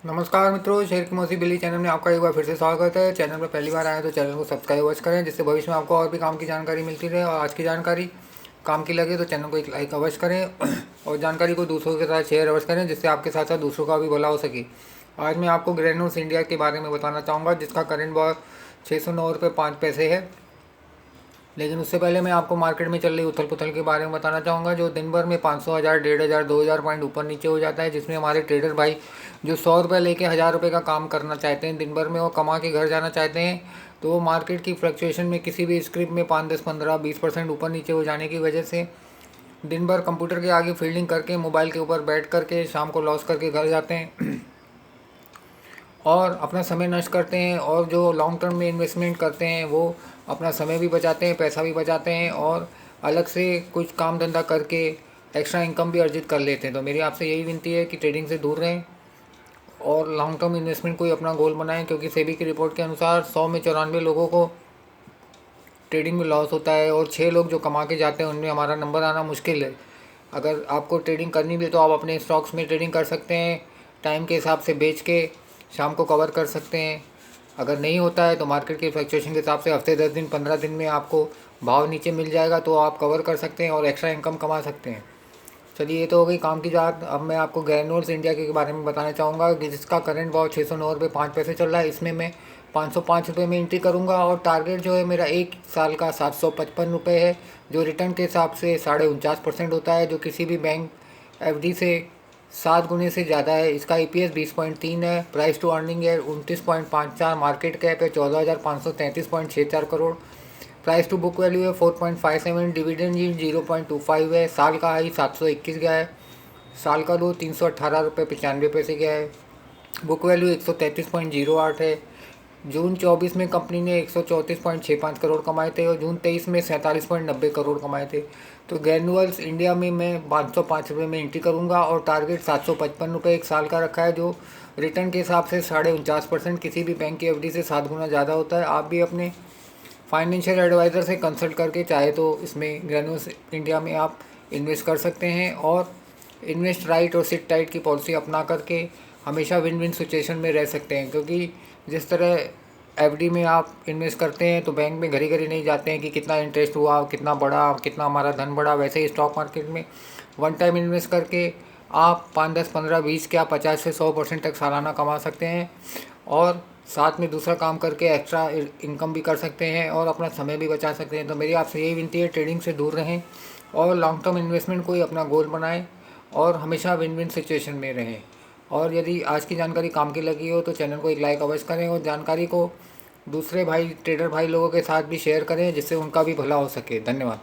नमस्कार मित्रों, शेर की मौसी बिल्ली चैनल में आपका एक बार फिर से स्वागत है। चैनल पर पहली बार आए तो चैनल को सब्सक्राइब अवश्य करें, जिससे भविष्य में आपको और भी काम की जानकारी मिलती रहे। और आज की जानकारी काम की लगे तो चैनल को एक लाइक अवश्य करें और जानकारी को दूसरों के साथ शेयर अवश्य करें, जिससे आपके साथ साथ दूसरों का भी भला हो सके। आज मैं आपको ग्रेन्यूल्स इंडिया के बारे में बताना चाहूँगा, जिसका करेंट भाव 609 रुपये 5 पैसे है। लेकिन उससे पहले मैं आपको मार्केट में चल रही उथल पुथल के बारे में बताना चाहूँगा, जो दिन भर में 500, 1000, 1500, 2000 पॉइंट ऊपर नीचे हो जाता है, जिसमें हमारे ट्रेडर भाई जो 100 रुपये लेके 1000 रुपये का काम करना चाहते हैं दिन भर में और कमा के घर जाना चाहते हैं, तो वो मार्केट की फ्लक्चुएशन में किसी भी स्क्रिप्ट में 5, 10, 15, 20% ऊपर नीचे हो जाने की वजह से दिन भर कंप्यूटर के आगे फील्डिंग करके मोबाइल के ऊपर बैठ करके शाम को लॉस करके घर जाते हैं और अपना समय नष्ट करते हैं। और जो लॉन्ग टर्म में इन्वेस्टमेंट करते हैं वो अपना समय भी बचाते हैं, पैसा भी बचाते हैं और अलग से कुछ काम धंधा करके एक्स्ट्रा इनकम भी अर्जित कर लेते हैं। तो मेरी आपसे यही विनती है कि ट्रेडिंग से दूर रहें और लॉन्ग टर्म इन्वेस्टमेंट को ही अपना गोल बनाएं, क्योंकि सेबी की रिपोर्ट के अनुसार 100 में 94 लोगों को ट्रेडिंग में लॉस होता है और 6 लोग जो कमा के जाते हैं उनमें हमारा नंबर आना मुश्किल है। अगर आपको ट्रेडिंग करनी भी है तो आप अपने स्टॉक्स में ट्रेडिंग कर सकते हैं, टाइम के हिसाब से बेच के शाम को कवर कर सकते हैं। अगर नहीं होता है तो मार्केट की फ्लक्चुएशन के हिसाब से हफ्ते 10 दिन 15 दिन में आपको भाव नीचे मिल जाएगा, तो आप कवर कर सकते हैं और एक्स्ट्रा इनकम कमा सकते हैं। चलिए, ये तो हो गई काम की बात। अब मैं आपको ग्रेन्यूल्स इंडिया के बारे में बताना चाहूँगा, कि जिसका करंट भाव 609 रुपये 5 पैसे चल रहा है। इसमें मैं 505 रुपये में एंट्री करूँगा और टारगेट जो है मेरा एक साल का 755 रुपये है, जो रिटर्न के हिसाब से 49.5% होता है, जो किसी भी बैंक एफडी से 7 गुने से ज़्यादा है। इसका ईपीएस 20.3 है, प्राइस टू अर्निंग है 29.54, मार्केट कैप है 14,533.64 crore, price to book value है 4.57, डिविडेंड यील्ड 0.25 है। साल का हाई 721 गया है, साल का लो 318 रुपये 95 पैसे गया है। बुक वैल्यू 133.08 है। जून 24 में कंपनी ने 134.65 करोड़ कमाए थे और जून 23 में 47.90 करोड़ कमाए थे। तो ग्रेन्यूल्स इंडिया में मैं 505 रुपये में एंट्री करूंगा और टारगेट 755 रुपये एक साल का रखा है, जो रिटर्न के हिसाब से 49.5%, किसी भी बैंक की एफडी से 7 गुना ज़्यादा होता है। आप भी अपने फाइनेंशियल एडवाइज़र से कंसल्ट करके चाहे तो इसमें ग्रेन्यूल्स इंडिया में आप इन्वेस्ट कर सकते हैं और इन्वेस्ट राइट और सिट टाइट की पॉलिसी अपना करके हमेशा विन विन सिचुएशन में रह सकते हैं। क्योंकि जिस तरह एफडी में आप इन्वेस्ट करते हैं तो बैंक में घड़ी घड़ी नहीं जाते हैं कि कितना इंटरेस्ट हुआ, कितना बढ़ा, कितना हमारा धन बढ़ा। वैसे ही स्टॉक मार्केट में वन टाइम इन्वेस्ट करके आप 5, 10, 15, 20 क्या 50 से 100% तक सालाना कमा सकते हैं और साथ में दूसरा काम करके एक्स्ट्रा इनकम भी कर सकते हैं और अपना समय भी बचा सकते हैं। तो मेरी आपसे यही विनती है, ट्रेडिंग से दूर रहें और लॉन्ग टर्म इन्वेस्टमेंट को ही अपना गोल बनाएं और हमेशा विन विन सिचुएशन में रहें। और यदि आज की जानकारी काम की लगी हो तो चैनल को एक लाइक अवश्य करें और जानकारी को दूसरे भाई ट्रेडर भाई लोगों के साथ भी शेयर करें, जिससे उनका भी भला हो सके। धन्यवाद।